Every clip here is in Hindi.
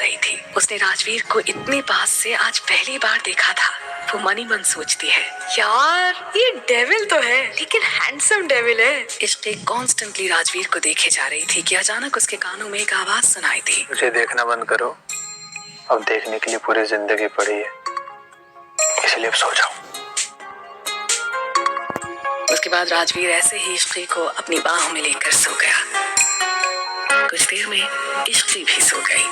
रही थी। उसने राजवीर को इतने पास से आज पहली बार देखा था। वो मन ही मन सोचती है, यार ये डेविल तो है लेकिन हैंडसम डेविल है। इश्क़ी कॉन्स्टेंटली राजवीर को देखे जा रही थी कि अचानक उसके कानों में एक आवाज सुनाई दी, मुझे देखना बंद करो, अब देखने के लिए पूरी जिंदगी पड़ी है, इसलिए अब सो जाओ। उसके बाद राजवीर ऐसे ही इश्क़ी को अपनी बाहों में लेकर सो गया। कुछ देर में इश्क़ी भी सो गई।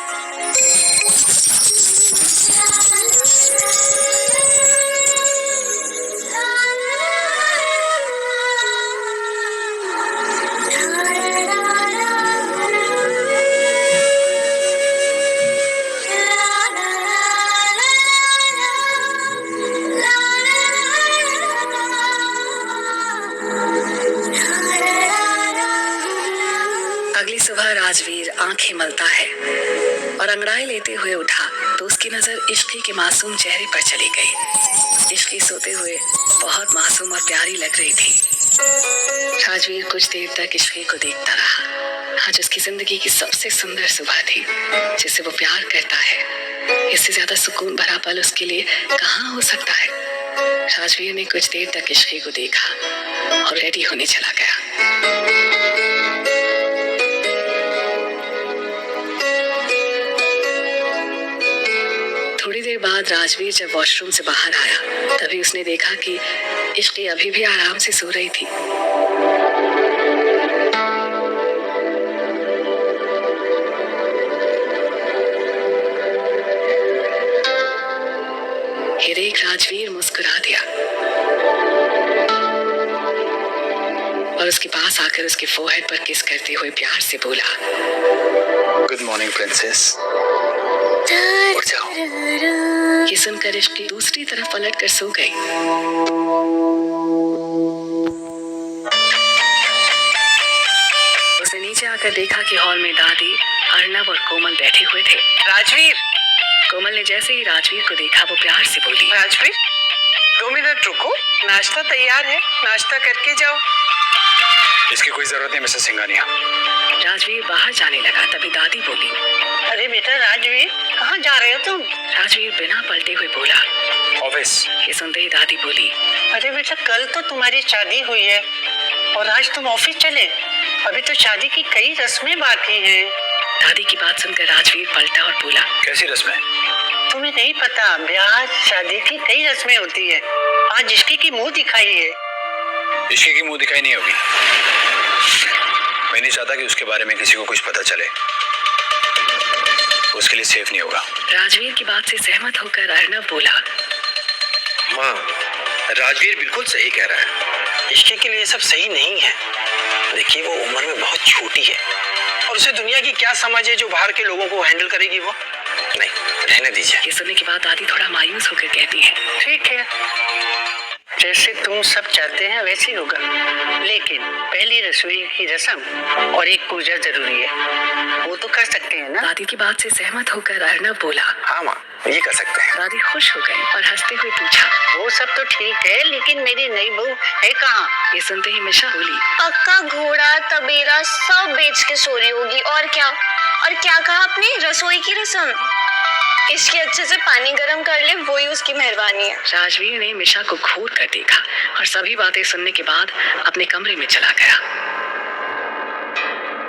अगली सुबह राजवीर आंखें मलता है और अंगड़ाई लेते हुए उठा तो उसकी नजर इश्क़ी के मासूम चेहरे पर चली गई। इश्क़ी सोते हुए बहुत मासूम और प्यारी लग रही थी। राजवीर कुछ देर तक इश्क़ी को देखता रहा। आज उसकी जिंदगी की सबसे सुंदर सुबह थी जिसे वो प्यार करता है। इससे ज्यादा सुकून भरा पल उसके लिए कहाँ हो सकता है। राजवीर ने कुछ देर तक इश्क़ी को देखा और रेडी होने चला गया। थोड़ी देर बाद राजवीर जब वॉशरूम से बाहर आया तभी उसने देखा कि इश्क़ी अभी भी आराम से सो रही थी। ये देख राजवीर मुस्कुरा दिया और उसके पास आकर उसके फोरहेड पर किस करते हुए प्यार से बोला, गुड मॉर्निंग प्रिंसेस, उठ जाओ। ये सुनकर इश्क़ी दूसरी तरफ पलट कर सो गई। उसने नीचे आकर देखा कि हॉल में दादी, अर्नब और कोमल बैठे हुए थे। राजवीर, कोमल ने जैसे ही राजवीर को देखा वो प्यार से बोली, राजवीर 2 मिनट रुको, नाश्ता तैयार है, नाश्ता करके जाओ। इसकी कोई जरूरत नहीं मिसेस सिंघानिया। राजवीर बाहर जाने लगा तभी दादी बोली, अरे बेटा राजवीर, कहाँ जा रहे हो तुम? राजवीर बिना पलटे हुए बोला, ऑफिस। ये सुनते ही दादी बोली, अरे बेटा कल तो तुम्हारी शादी हुई है और आज तुम ऑफिस चले, अभी तो शादी की कई रस्में बाकी हैं। दादी की बात सुनकर राजवीर पलटा और बोला, कैसी रस्में? तुम्हें नहीं पता, ब्याह शादी की कई रस्में होती है। आज इश्क़ी की मुंह दिखाई है। इश्क़ी की मुंह दिखाई नहीं होगी। मैं नहीं चाहता कि उसके बारे में किसी को कुछ पता चले, उसके लिए सेफ नहीं होगा। राजवीर की बात से सहमत होकर अर्नब बोला, माँ, राजवीर बिल्कुल सही कह रहा है। इश्क़ी के लिए सब सही नहीं है। देखिए वो उम्र में बहुत छोटी है और उसे दुनिया की क्या समझ है जो बाहर के लोगों को हैंडल करेगी वो। नहीं, रहने दीजिए। ये सुनने के बाद दादी थोड़ा मायूस होकर कहती है, ठीक है, जैसे तुम सब चाहते हैं वैसे ही होगा, लेकिन पहली रसोई की रस्म और एक पूजा जरूरी है, वो तो कर सकते हैं ना? दादी की बात से सहमत होकर अर्नब बोला, हाँ माँ, ये कर सकते हैं। दादी खुश हो गई और हंसते हुए पूछा, वो सब तो ठीक है, लेकिन मेरी नई बहू है कहाँ? ये सुनते ही मिशा बोली, पक्का घोड़ा तबेला सब बेच के सो रही होगी। और क्या कहा आपने? रसोई की रस्म। इसके अच्छे से पानी गर्म कर ले, वही उसकी मेहरबानी है। राजवीर ने मिशा को घूर कर देखा और सभी बातें सुनने के बाद अपने कमरे में चला गया।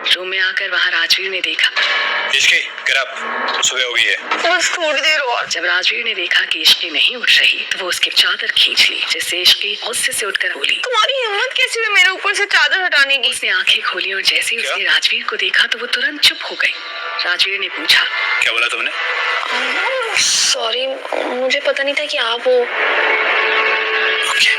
रूम में आकर वहाँ राजवीर ने देखा, इश्क़ी get up, सुबह हो गई है। बस थोड़ी देर और। जब राजवीर ने देखा कि इश्क़ी नहीं उठ रही तो वो उसकी चादर खींच ली, जिससे इश्क़ी गुस्से से उठकर बोली, तुम्हारी हिम्मत कैसी हुई मेरे ऊपर से चादर हटाने की? उसने आंखें खोली और जैसे ही उसने राजवीर को देखा तो वो तुरंत चुप हो गई। राजवीर ने पूछा, क्या बोला तुमने? सॉरी, मुझे पता नहीं था कि आप हो। Okay.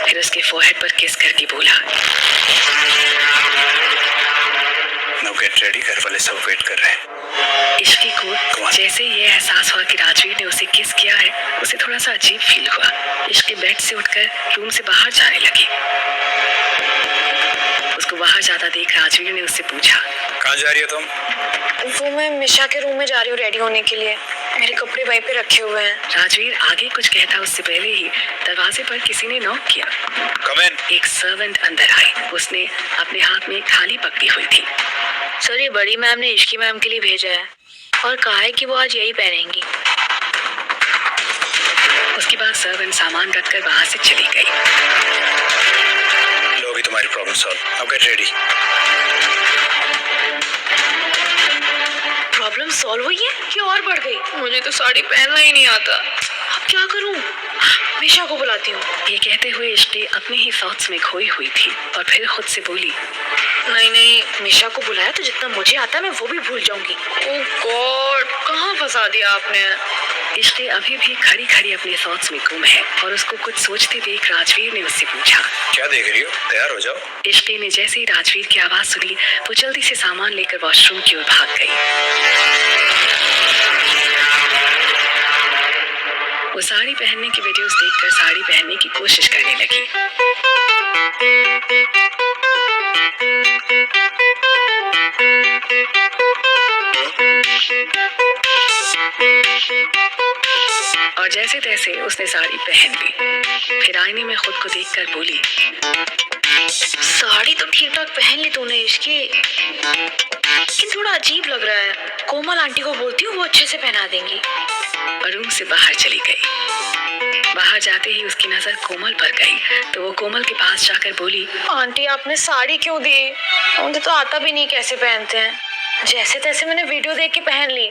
फिर उसके फोरहेड पर किस करके बोला, Now get ready, घर वाले सब वेट कर रहे हैं। इश्क़ी को जैसे ये एहसास हुआ कि राजवीर ने उसे किस किया है, उसे थोड़ा सा अजीब फील हुआ। इश्क़ी बेड से उठकर रूम से बाहर जाने लगी। उसको बाहर जाता देख राजवीर ने उससे पूछा, कहाँ जा रही हो तुम? वो मैं मिशा के रूम में जा रही हूँ रेडी होने के लिए, मेरे कपड़े वहीं पे रखे हुए हैं। राजवीर आगे कुछ कहता उससे पहले ही दरवाजे पर किसी ने नॉक किया। कम इन। एक सर्वेंट अंदर आई। उसने अपने हाथ में एक थाली पकड़ी हुई थी। सर, ये बड़ी मैम ने इश्की मैम के लिए भेजा है और कहा है कि वो आज यही पहनेंगी। उसके बाद सर्वेंट सामान रखकर वहां से चली गई। लो अभी तुम्हारी प्रॉब्लम सॉल्व। अब गेट रेडी। प्रॉब्लम सॉल्व हुई है कि और बढ़ गई? मुझे तो साड़ी पहनना ही नहीं आता, अब क्या करूं? मिशा को बुलाती हूँ। ये कहते हुए इश्की अपने ही थॉट्स में खोई हुई थी और फिर खुद से बोली, नहीं, मिशा को बुलाया तो जितना मुझे आता है मैं वो भी भूल जाऊंगी। ओह गॉड, कहाँ फंसा दिया आपने। इश्की अभी भी खड़ी खड़ी अपने थॉट्स में गुम है और उसको कुछ सोचते देख राजवीर ने उससे पूछा, क्या देख रही हो? तैयार हो जाओ। इश्की ने जैसे ही राजवीर की आवाज सुनी वो जल्दी से सामान लेकर वॉशरूम की ओर भाग गई। वो साड़ी पहनने की वीडियोस देखकर साड़ी पहनने की कोशिश करने लगी। और जैसे तैसे उसने साड़ी पहन ली। फिर आईने में खुद को देखकर बोली, साड़ी तो ठीक ठाक पहन ली तूने इश्की, लेकिन थोड़ा अजीब लग रहा है। कोमल आंटी को बोलती हूँ, वो अच्छे से पहना देंगी। और रूम से बाहर चली गई। बाहर जाते ही उसकी नजर कोमल पर गई तो वो कोमल के पास जाकर बोली, आंटी आपने साड़ी क्यों दी? मुझे तो आता भी नहीं कैसे पहनते हैं। जैसे तैसे मैंने वीडियो देख के पहन ली,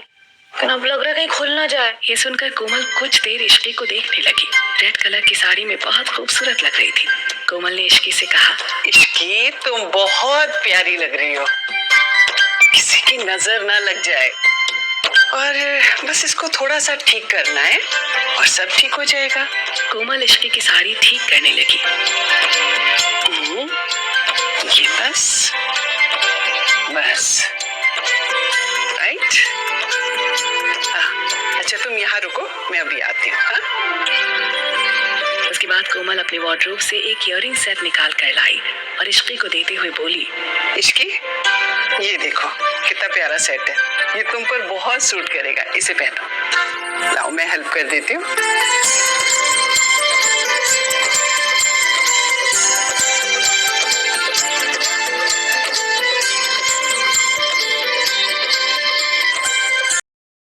लेकिन अब लग रहा है कहीं खुल ना जाए। ये सुनकर कोमल कुछ देर इश्की को देखने लगी। रेड कलर की साड़ी में बहुत खूबसूरत लग रही थी। कोमल ने इश्की से कहा, इश्की तुम बहुत प्यारी लग रही हो, किसी की नजर ना लग जाए। और बस इसको थोड़ा सा ठीक करना है और सब ठीक हो जाएगा। कोमल इश्की की साड़ी ठीक करने लगी। ये बस राइट। अच्छा तुम यहाँ रुको, मैं अभी आती हूँ। उसके बाद कोमल अपने वार्डरोब से एक इयररिंग सेट निकाल कर लाई और इश्की को देते हुए बोली, इश्की ये देखो कितना प्यारा सेट है, ये तुम पर बहुत सूट करेगा, इसे पहनो। लाओ मैं हेल्प कर देती हूँ।